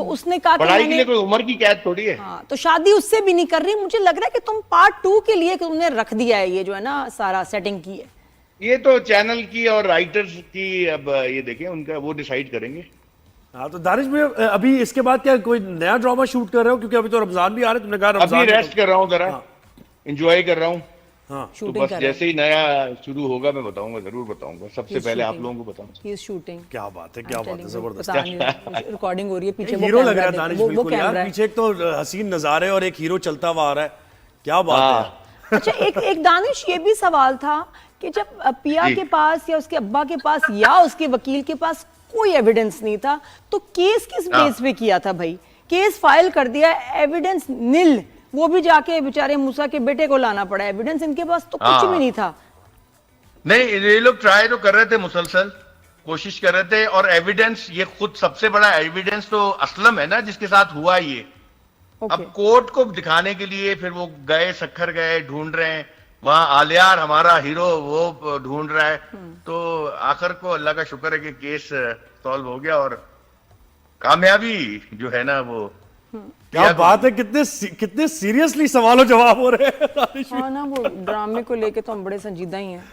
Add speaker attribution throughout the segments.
Speaker 1: तो उसने कहा कि
Speaker 2: पढ़ाई के लिए कोई उम्र की कैद थोड़ी है।
Speaker 1: हाँ, तो शादी उससे भी नहीं कर रही। मुझे लग रहा है कि तुम पार्ट 2 के लिए तुमने रख दिया है, ये जो है ना सारा सेटिंग की है।
Speaker 2: ये तो चैनल की और राइटर्स की, अब ये देखें उनका, वो डिसाइड करेंगे।
Speaker 3: हाँ, तो दानिश में अभी इसके बाद क्या कोई नया ड्रामा शूट कर रहे हो? क्योंकि अभी तो रमजान भी आ रहा है, तुमने कहा
Speaker 2: अभी
Speaker 3: रमजान
Speaker 2: रेस्ट कर रहा हूँ जरा, एंजॉय कर रहा हूँ।
Speaker 3: हाँ,
Speaker 2: तो
Speaker 1: शूटिंग
Speaker 2: बस
Speaker 1: कर रहे
Speaker 2: जैसे ही नया शुरू होगा मैं बताऊंगा, जरूर बताऊंगा। सबसे पहले आप लोगों को बताऊंगा।
Speaker 1: He is shooting.
Speaker 3: क्या बात है, क्या बात है, जबरदस्त।
Speaker 1: रिकॉर्डिंग हो रही है पीछे,
Speaker 3: हीरो लग रहा है दानिश
Speaker 1: वो
Speaker 3: बिल्कुल यार।
Speaker 1: कैमरा है।
Speaker 3: पीछे एक तो हसीन नजारे और एक हीरो चलता हुआ आ रहा है, क्या बात है।
Speaker 1: अच्छा, एक दानिश ये भी सवाल था कि जब पिया के पास या उसके अब्बा के पास या उसके वकील के पास कोई एविडेंस नहीं था, तो केस किस बेस पे किया था भाई? केस फाइल कर दिया, एविडेंस नील, वो भी जाके बेचारे मूसा के बेटे को लाना पड़ा। एविडेंस इनके पास तो कुछ भी नहीं था।
Speaker 2: नहीं, ये लोग ट्राई तो कर रहे थे, मुसलसल कोशिश कर रहे थे। और एविडेंस, ये खुद सबसे बड़ा एविडेंस तो असलम है ना, जिसके साथ हुआ ये। अब कोर्ट को दिखाने के लिए फिर वो गए, सखर गए, ढूंढ रहे हैं वहां। आलियार हमारा हीरो वो ढूंढ रहा है। तो आखिर को अल्लाह का शुक्र है कि केस सॉल्व हो गया और कामयाबी जो है ना वो।
Speaker 3: क्या बात है, कितने सीरियसली सवालों जवाब हो रहे हैं दानिश भी।
Speaker 1: हाँ ना, वो ड्रामे को लेके तो हम बड़े संजीदा ही हैं।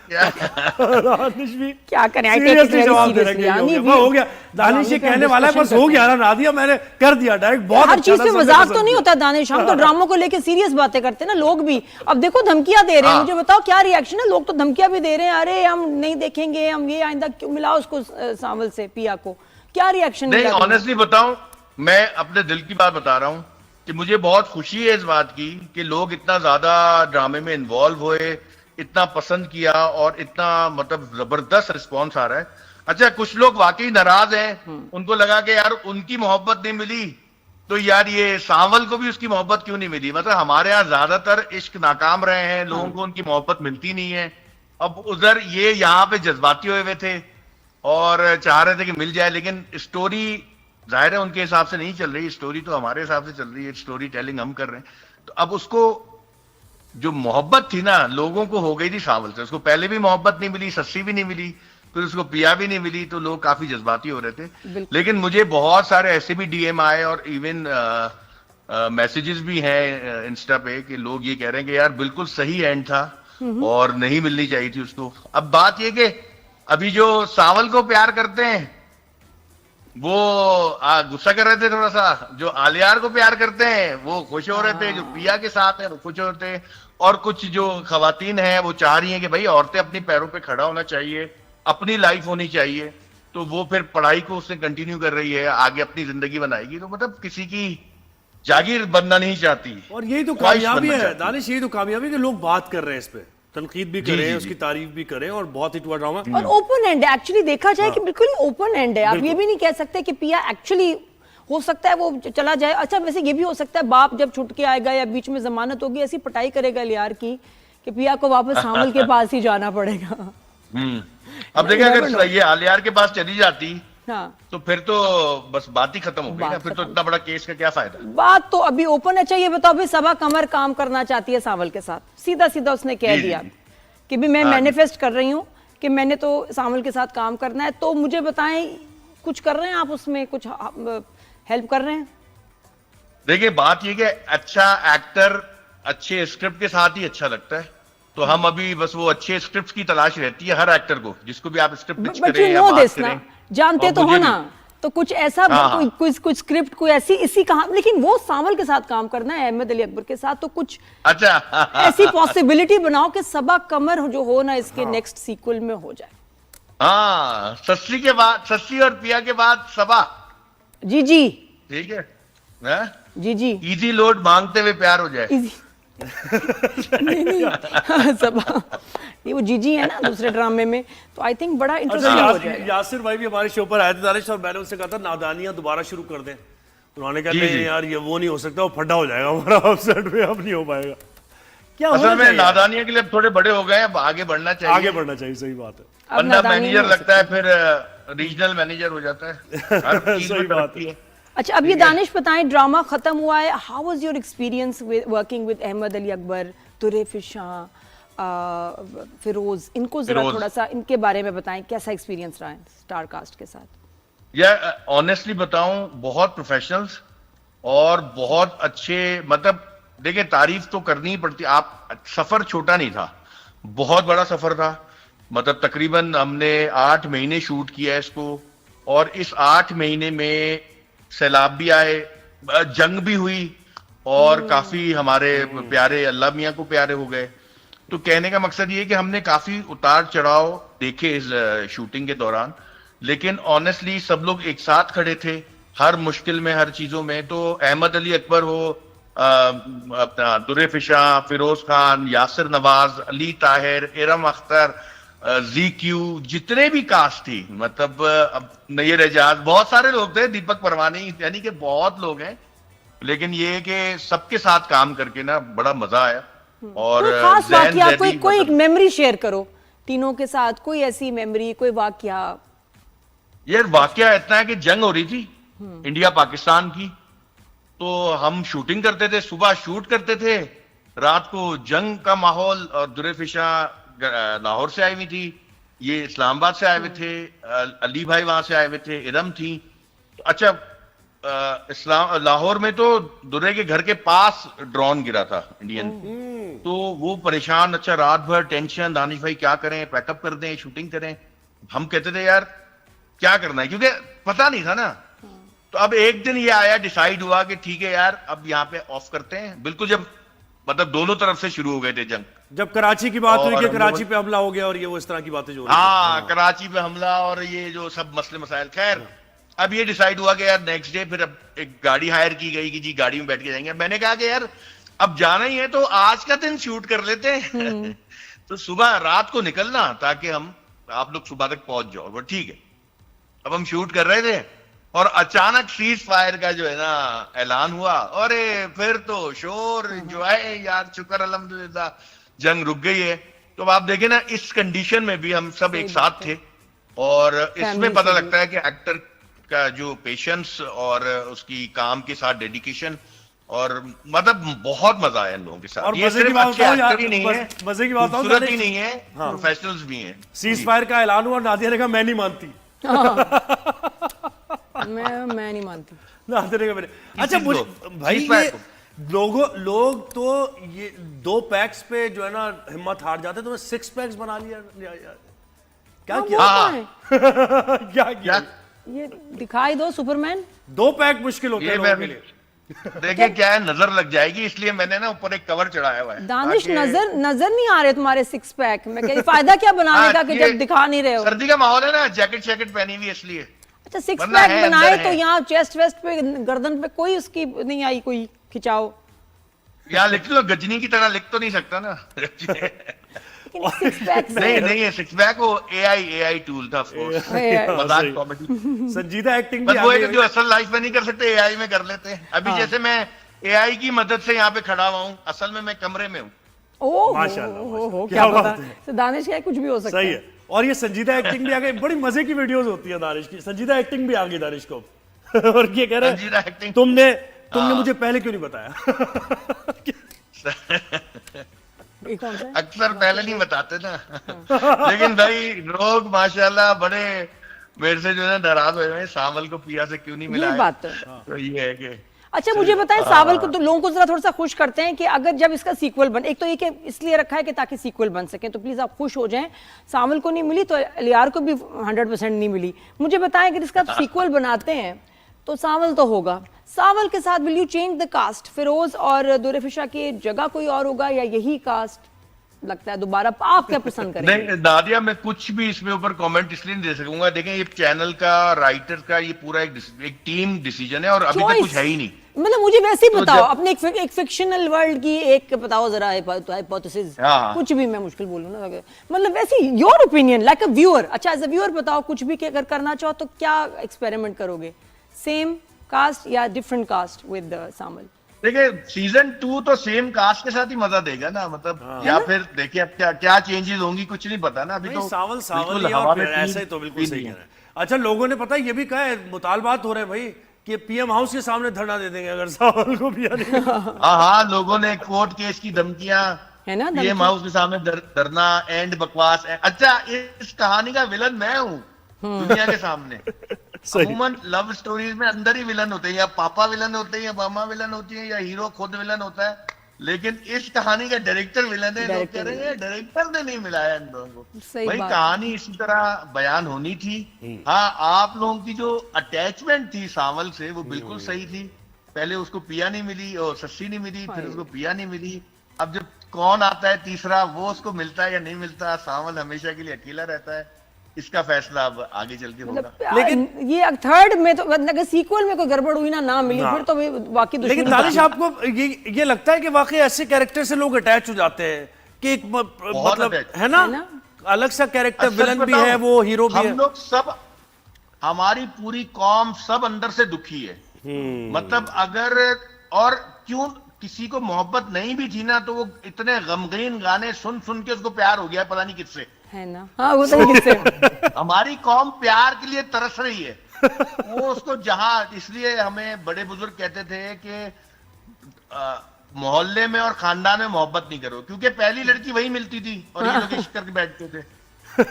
Speaker 3: दानिश भी
Speaker 1: क्या करें,
Speaker 3: सीरियसली जवाब दे रहे हैं। हो गया दानिश, ये कहने वाला है बस हो गया ना, नादिया मैंने कर दिया डायरेक्ट। बहुत
Speaker 1: हर चीज पे मजाक तो नहीं होता दानिश, हम तो ड्रामों को लेके सीरियस बातें करते हैं ना। लोग भी अब देखो धमकियां दे रहे हैं। मुझे बताओ क्या रिएक्शन है? लोग तो धमकियां भी दे रहे हैं, अरे हम नहीं देखेंगे, हम ये आइंदा क्यों मिला उसको सांवल से पिया को। क्या रिएक्शन?
Speaker 2: नहीं, ऑनेस्टली बताऊं, मैं अपने दिल की बात बता रहा हूं कि मुझे बहुत खुशी है इस बात की कि लोग इतना ज्यादा ड्रामे में इन्वॉल्व हुए, इतना पसंद किया और इतना मतलब जबरदस्त रिस्पॉन्स आ रहा है। अच्छा, कुछ लोग वाकई नाराज हैं, उनको लगा कि यार उनकी मोहब्बत नहीं मिली तो यार ये सांवल को भी उसकी मोहब्बत क्यों नहीं मिली। मतलब हमारे यहाँ ज्यादातर इश्क नाकाम रहे हैं, लोगों को उनकी मोहब्बत मिलती नहीं है। अब उधर ये यहाँ पे जज्बाती हुए थे और चाह रहे थे कि मिल जाए, लेकिन स्टोरी जाहिर है उनके हिसाब से नहीं चल रही, स्टोरी तो हमारे हिसाब से चल रही है। स्टोरी टेलिंग हम कर रहे हैं। तो अब उसको जो मोहब्बत थी ना लोगों को हो गई थी सांवल से। उसको पहले भी मोहब्बत नहीं मिली, सस्सी भी नहीं मिली, फिर उसको पिया भी नहीं मिली, तो लोग काफी जज्बाती हो रहे थे। लेकिन मुझे बहुत सारे ऐसे भी डीएम आए और इवन मैसेजेस भी हैं इंस्टा पे कि लोग ये कह रहे हैं कि यार बिल्कुल सही एंड था और नहीं मिलनी चाहिए थी उसको। अब बात ये कि अभी जो सांवल को प्यार करते हैं वो गुस्सा कर रहे थे थोड़ा सा, जो आलियार को प्यार करते हैं वो खुश हो रहे थे, जो पिया के साथ है वो खुश हो रहे थे। और कुछ जो खवातीन हैं वो चाह रही हैं कि भाई औरतें अपनी पैरों पे खड़ा होना चाहिए, अपनी लाइफ होनी चाहिए। तो वो फिर पढ़ाई को उसने कंटिन्यू कर रही है, आगे अपनी जिंदगी बनाएगी। तो मतलब किसी की जागीर बनना नहीं चाहती।
Speaker 3: और यही तो कामयाबी है दानिश, यही तो कामयाबी कि लोग बात कर रहे हैं इस पे, तनकीद भी करें, उसकी तारीफ भी करें और बहुत हिट हुआ ड्रामा।
Speaker 1: और ओपन एंड है एक्चुअली, देखा जाए कि बिल्कुल ओपन एंड है। आप ये भी नहीं कह सकते कि पिया एक्चुअली, हो सकता है वो चला जाए। अच्छा, वैसे ये भी हो सकता है बाप जब छुट के आएगा या बीच में जमानत होगी ऐसी पटाई करेगा लियार की कि पिया को वापस सांवल के पास ही जाना पड़ेगा।
Speaker 2: अब देखिए अगर ये आलियार के पास चली जाती
Speaker 1: हाँ,
Speaker 2: तो फिर तो बस बात ही खत्म हो गई ना। फिर तो इतना बड़ा केस का क्या फायदा।
Speaker 1: बात तो अभी ओपन है। चाहिए बताओ भाई, सबा कमर काम करना चाहती है सांवल के साथ, सीधा सीधा उसने कह दिया कि भी मैं मैनिफेस्ट कर रही हूँ कि मैंने तो सांवल के साथ काम करना है। तो मुझे बताएं, कुछ कर रहे हैं आप उसमें, कुछ हेल्प कर रहे हैं?
Speaker 2: देखिए बात ये कि अच्छा एक्टर अच्छे स्क्रिप्ट के साथ ही अच्छा लगता है। तो हम अभी बस वो अच्छे स्क्रिप्ट की तलाश रहती है हर एक्टर को, जिसको भी आप स्क्रिप्ट पिच करें या बात करें।
Speaker 1: जानते तो हो ना, तो कुछ ऐसा कुछ स्क्रिप्ट कोई ऐसी इसी कहा, लेकिन वो सांवल के साथ काम करना है, अहमद अली अकबर के साथ। तो कुछ
Speaker 2: अच्छा
Speaker 1: ऐसी पॉसिबिलिटी बनाओ कि सबा कमर जो हो ना इसके नेक्स्ट सीक्वल में हो जाए।
Speaker 2: हाँ, सस्सी के बाद, सस्सी और पिया के बाद सबा।
Speaker 1: जी जी
Speaker 2: ठीक है
Speaker 1: जी जी,
Speaker 2: इजी लोड मांगते हुए प्यार हो जाए।
Speaker 1: नहीं, सबा ये वो जीजी है ना दूसरे ड्रामे में, तो आई थिंक बड़ा इंटरेस्टिंग हो जाएगा।
Speaker 3: यासिर भाई भी हमारे शो पर आए थे दानिश, और मैंने उनसे कहा था नादानियां दोबारा शुरू कर दें। उन्होंने कहा नहीं यार ये वो नहीं हो सकता, वो फड्डा हो जाएगा हमारा ऑफसेट में, अब नहीं हो पाएगा। क्या
Speaker 2: असल में नादानियां के लिए थोड़े बड़े हो गए, अब आगे बढ़ना चाहिए।
Speaker 3: आगे बढ़ना चाहिए, सही बात है।
Speaker 2: वरना मैनेजर लगता है फिर रीजनल मैनेजर हो जाता है।
Speaker 3: सही बात है।
Speaker 1: अच्छा, अब ये दानिश बताएं, ड्रामा खत्म हुआ है, how was your experience working with Ahmed Ali Akbar, Turaif Shah, Firoz, इनको जरा थोड़ा सा इनके बारे में बताएं, कैसा एक्सपीरियंस रहा है स्टार कास्ट के साथ?
Speaker 2: या ऑनेस्टली बताऊं, बहुत प्रोफेशनल्स और बहुत अच्छे, मतलब देखिए तारीफ तो करनी ही पड़ती। आप, सफर छोटा नहीं था, बहुत बड़ा सफर था। मतलब तकरीबन हमने 8 महीने शूट किया है इसको, और इस 8 महीने में सैलाब भी आए, जंग भी हुई, और काफी हमारे प्यारे अल्लाह मियां को प्यारे हो गए। तो कहने का मकसद ये है कि हमने काफी उतार चढ़ाव देखे इस शूटिंग के दौरान, लेकिन ऑनेस्टली सब लोग एक साथ खड़े थे हर मुश्किल में, हर चीजों में। तो अहमद अली अकबर हो, अपना दुर्रे फिशा, फिरोज खान, यासिर नवाज, अली ताहिर, इरम अख्तर, जी-क्यू, जितने भी कास्ट थी, मतलब अब नैयर एजाज, बहुत सारे लोग थे, दीपक परवानी, यानी कि बहुत लोग हैं। लेकिन ये है कि सबके साथ काम करके ना बड़ा मजा आया। और
Speaker 1: कोई खास
Speaker 2: जैन
Speaker 1: वाकया,
Speaker 2: जैदी,
Speaker 1: कोई
Speaker 2: मतलब
Speaker 1: मेमोरी शेयर करो तीनों के साथ, कोई ऐसी मेमोरी, कोई वाकया।
Speaker 2: यार वाकया इतना है कि जंग हो रही थी इंडिया पाकिस्तान की, तो हम शूटिंग करते थे, सुबह शूट करते थे, रात को जंग का माहौल। और दुर्रे फिशा लाहौर से आई हुई थी, ये इस्लामाबाद से आए हुए थे, अली भाई वहां से आए हुए थे, इरम थी। तो अच्छा, लाहौर में तो दुर्रे के घर के पास ड्रोन गिरा था इंडियन, तो वो परेशान। अच्छा, रात भर टेंशन, दानिश भाई क्या करें, पैकअप कर दें, शूटिंग करें। हम कहते थे यार क्या करना है, क्योंकि पता नहीं था ना। तो अब एक दिन ये आया, डिसाइड हुआ कि ठीक है यार अब यहाँ पे ऑफ करते हैं, बिल्कुल जब मतलब दोनों तरफ से शुरू हो गए थे जंग।
Speaker 3: जब कराची की बात हुई
Speaker 2: और
Speaker 3: कि
Speaker 2: हम
Speaker 3: कराची
Speaker 2: लोग-
Speaker 3: पे हमला हो गया और ये वो इस तरह की बातें जो हो रही
Speaker 2: हाँ, कराची पे हमला और ये जो सब मसले मसाइल, खैर अब ये डिसाइड हुआ कि यार नेक्स्ट डे फिर अब एक गाड़ी हायर की गई कि जी गाड़ी में बैठ के जाएंगे। मैंने कहा कि यार अब जाना ही है तो आज का दिन शूट कर लेते हैं। तो सुबह रात को निकलना, ताकि हम, आप लोग सुबह तक पहुंच जाओ। वो ठीक है, अब हम शूट कर रहे थे और अचानक सीज फायर का जो है ना ऐलान हुआ, और फिर तो शोर, एंजॉय यार, शुक्र अल्हम्दुलिल्लाह जंग रुक गई है। तो अब आप देखें ना, इस कंडीशन में भी हम सब एक साथ थे, और इसमें पता लगता है कि एक्टर का जो पेशेंस और उसकी काम के साथ डेडिकेशन, और मतलब बहुत मजा आया इन लोगों के साथ।
Speaker 3: और
Speaker 2: ये
Speaker 3: मजे की
Speaker 2: सिर्फ
Speaker 3: बात
Speaker 2: अच्छे
Speaker 3: बताओ यार,
Speaker 2: एक्टर ही नहीं है,
Speaker 3: मजे की बात बताओ,
Speaker 2: खूबसूरत
Speaker 3: दानिश।
Speaker 2: ही नहीं है, प्रोफेशनल्स भी हैं।
Speaker 3: सीज फायर का ऐलान हुआ, नादिया ने कहा मैं नहीं मानती।
Speaker 1: मैं नहीं मानती।
Speaker 3: नादिया ने कहा मैंने। अच्छा
Speaker 2: चीज
Speaker 3: मुझे
Speaker 2: को?
Speaker 3: भाई,
Speaker 2: सीज फायर
Speaker 3: ये लोग तो ये 2 पैक्स पे जो है ना हिम्मत हार जाते, तो 6 पैक्स बना लिया यार। क्या
Speaker 1: हाँ,
Speaker 3: किया?
Speaker 1: वो
Speaker 2: हाँ।
Speaker 1: तो है।
Speaker 3: क्या किया?
Speaker 2: क्या?
Speaker 1: ये दिखाई दो सुपरमैन।
Speaker 3: 2 पैक मुश्किल होते
Speaker 2: ये
Speaker 3: हैं
Speaker 2: मैं
Speaker 3: लोगों के
Speaker 2: भी
Speaker 3: लिए।
Speaker 2: देखिए क्या है, नजर लग जाएगी, इसलिए मैंने ना ऊपर एक कवर चढ़ाया हुआ है
Speaker 1: दानिश,
Speaker 2: ताकि-
Speaker 1: नजर नहीं आ रहे तुम्हारे 6 पैक। मैं कह फायदा क्या बनाने
Speaker 2: हाँ,
Speaker 1: का कि
Speaker 2: ये
Speaker 1: जब दिखा नहीं रहे हो।
Speaker 2: सर्दी का माहौल है ना, जैकेट शैकेट पहनी हुई है इसलिए।
Speaker 1: अच्छा, 6
Speaker 2: वरना
Speaker 1: पैक
Speaker 2: है,
Speaker 1: बनाए
Speaker 2: अंदर
Speaker 1: तो
Speaker 2: है।
Speaker 1: यहाँ चेस्ट वेस्ट पे, गर्दन पे कोई उसकी नहीं आई, कोई खिंचाव।
Speaker 2: यहाँ लिख लो, गजनी की तरह लिख तो नहीं सकता ना।
Speaker 1: लेकिन 6 पैक
Speaker 2: नहीं नहीं है, 6 पैक वो एआई टूल था, ऑफ कोर्स, मजाक
Speaker 3: सही।
Speaker 2: कॉमेडी।
Speaker 3: संजीदा एक्टिंग भी
Speaker 2: बस
Speaker 3: आ
Speaker 2: वो है
Speaker 3: गई
Speaker 2: कि जो असल लाइफ में नहीं कर सकते, एआई में कर लेते हैं। अभी जैसे मैं एआई की मदद से यहाँ पे खड़ा हुआ हूँ, असल में मैं कमरे में हूँ।
Speaker 1: ओह
Speaker 3: माशाल्लाह,
Speaker 1: हो,
Speaker 3: क्या
Speaker 1: क्या
Speaker 3: बात
Speaker 1: पता।
Speaker 3: है।
Speaker 1: तो दानिश का कुछ भी हो सकता
Speaker 3: सही
Speaker 1: है।
Speaker 3: है। और ये संजीदा एक्टिंग भी आ गई, बड़ी मजे की वीडियोस होती है दानिश की। संजीदा एक्टिंग भी आ गई दानिश को। और ये कह रहे
Speaker 2: संजीदा
Speaker 3: हैं
Speaker 2: एक्टिंग।
Speaker 3: तुमने
Speaker 2: हाँ।
Speaker 3: मुझे पहले क्यों नहीं बताया?
Speaker 1: ये कौन सा है?
Speaker 2: अक्सर पहले नहीं बताते ना। लेकिन भाई लोग माशाल्लाह बड़े मेरे से जो है ना नाराज हो रहे हैं, सावल को पिया से क्यों नहीं मिला
Speaker 1: ये
Speaker 2: है।
Speaker 1: बात तो है।
Speaker 2: तो ये है कि
Speaker 1: अच्छा, मुझे बताएं, सावल को तो लोगों को जरा थोड़ा सा खुश करते हैं कि अगर जब इसका सीक्वल बन, एक तो ये कि इसलिए रखा है कि ताकि सीक्वल बन सके, तो प्लीज आप खुश हो जाएं। सावल को नहीं मिली तो एलियार को भी 100% नहीं मिली। मुझे बताएं, अगर इसका सीक्वल बनाते हैं तो सावल तो होगा। सावल के साथ will you change the cast? Feroze और दुर्रे फिशा की जगह कोई और होगा या यही कास्ट लगता है दोबारा? आप क्या पसंद करेंगे?
Speaker 2: नहीं नादिया, मैं कुछ भी इसमें ऊपर कमेंट इसलिए नहीं दे सकूंगा। देखें, ये चैनल का, राइटर का, ये पूरा एक टीम डिसीजन है, और अभी तक कुछ है ही नहीं।
Speaker 1: मतलब मुझे वैसे ही
Speaker 2: तो
Speaker 1: बताओ,
Speaker 2: जब-
Speaker 1: अपने एक फिक्शनल वर्ल्ड की एक बताओ जरा हाइपोथेसिस।
Speaker 2: हाँ।
Speaker 1: कुछ भी, मैं मुश्किल बोलूं ना, मतलब वैसे your opinion like a viewer. अच्छा, एज अ व्यूअर बताओ, कुछ भी अगर करना चाहो तो क्या एक्सपेरिमेंट करोगे? सेम कास्ट या डिफरेंट कास्ट विद सामल?
Speaker 2: देखिए सीजन 2 तो सेम कास्ट के साथ ही मजा देगा ना, मतलब या फिर देखिए अब क्या चेंजेस होंगी, कुछ नहीं पता ना अभी।
Speaker 3: नहीं,
Speaker 2: तो
Speaker 3: सावल
Speaker 2: बिल्कुल
Speaker 3: ही है,
Speaker 2: हवा
Speaker 3: और
Speaker 2: में
Speaker 3: फिर ऐसे ही तो बिल्कुल सही
Speaker 2: नहीं
Speaker 3: कह
Speaker 2: है।
Speaker 3: रहे हैं। अच्छा, लोगों ने पता है ये भी कहा है, मुतालबात हो रहे हैं भाई कि पीएम हाउस के सामने धरना दे देंगे अगर सावल को पिया नहीं।
Speaker 2: हाँ, लोगों ने कोर्ट केस की धमकियां,
Speaker 1: है ना,
Speaker 2: पीएम हाउस के सामने धरना, एंड बकवास। अच्छा, इस कहानी का विलन मैं हूँ दुनिया के सामने।
Speaker 3: सही।
Speaker 2: अमूमन लव स्टोरीज में अंदर ही विलन होते हैं, या पापा विलन होते हैं, या मामा विलन होती है, या हीरो खुद विलन होता है। लेकिन इस कहानी का डायरेक्टर विलन है। लोग कह रहे हैं डायरेक्टर ने नहीं मिलाया इन लोगों को।
Speaker 1: सही
Speaker 2: भाई
Speaker 1: बात।
Speaker 2: कहानी इसी तरह बयान होनी थी। हाँ, आप लोगों की जो अटैचमेंट थी सांवल से वो बिल्कुल सही थी। पहले उसको पिया नहीं मिली और सस्सी नहीं मिली, फिर उसको पिया नहीं मिली। अब जब कौन आता है तीसरा, वो उसको मिलता है या नहीं मिलता, सांवल हमेशा के लिए अकेला रहता है। इसका फैसला अब आगे चल के होगा।
Speaker 1: लेकिन ये थर्ड में तो अगर सीक्वल में कोई गड़बड़ हुई ना मिली, फिर तो बाकी
Speaker 3: लेकिन दानिश आपको ये लगता है कि वाकई ऐसे कैरेक्टर से लोग अटैच हो जाते हैं कि एक मतलब
Speaker 2: attach।
Speaker 3: है ना, अलग सा कैरेक्टर, विलन भी है वो, हीरो भी है।
Speaker 2: हम लोग सब, हमारी पूरी कौम सब अंदर से दुखी है। मतलब अगर, और क्यों किसी को मोहब्बत नहीं भी थी ना, तो वो इतने गमगीन गाने सुन सुन के उसको प्यार हो गया पता नहीं किससे,
Speaker 1: है ना। हाँ, वो तो किससे
Speaker 2: हमारी कौम प्यार के लिए तरस रही है। वो उसको जहां, इसलिए हमें बड़े बुजुर्ग कहते थे कि मोहल्ले में और खानदान में मोहब्बत नहीं करो, क्योंकि पहली लड़की वही मिलती थी और ये लोग इश्क करके बैठते थे,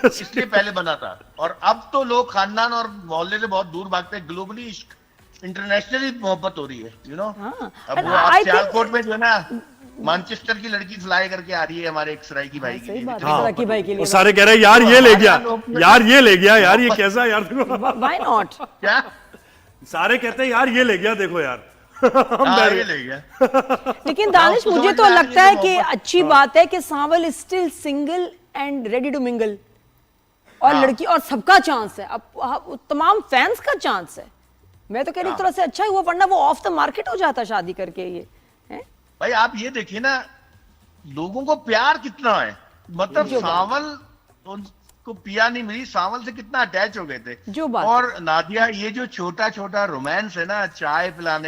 Speaker 2: इसलिए पहले बना था। और अब तो लोग खानदान और मोहल्ले से बहुत दूर भागते हैं। ग्लोबली इश्क, इंटरनेशनली मोहब्बत हो रही है, यू नो। अब वो आप सियालकोट में जो है ना, मैनचेस्टर की लड़की फ्लाई करके आ रही है हमारे एक सराइकी भाई के
Speaker 1: सही
Speaker 2: लिए।
Speaker 1: बात है, सराइकी भाई के लिए।
Speaker 3: वो सारे कह रहे हैं यार ये ले गया, यार ये ले गया, यार ये कैसा यार,
Speaker 1: व्हाई नॉट।
Speaker 2: क्या?
Speaker 3: सारे कहते हैं यार ये ले गया, देखो यार।
Speaker 2: हाँ, ये ले गया।
Speaker 1: लेकिन दानिश,
Speaker 2: आपको
Speaker 1: मुझे
Speaker 2: समझ
Speaker 1: तो
Speaker 2: में आ रही
Speaker 1: लगता
Speaker 2: है
Speaker 1: है
Speaker 2: कि
Speaker 1: कि
Speaker 2: मोहब्बत-
Speaker 1: अच्छी बात है कि Sanwal is still single and ready to mingle, और लड़की और सबका चांस है। अब तमाम फैंस का चांस है। मैं तो कह रही हूँ थोड़ा सा अच्छा ही हुआ, वरना वो ऑफ द मार्केट हो जाता शादी करके। ये है
Speaker 2: भाई आप ये देखिए ना, लोगों को प्यार कितना है। मतलब सांवल, उनको पिया नहीं मिली, सांवल से कितना अटैच हो गए थे।
Speaker 1: जो बात
Speaker 2: और नादिया, ये जो छोटा छोटा रोमांस है ना, चाय पिलाने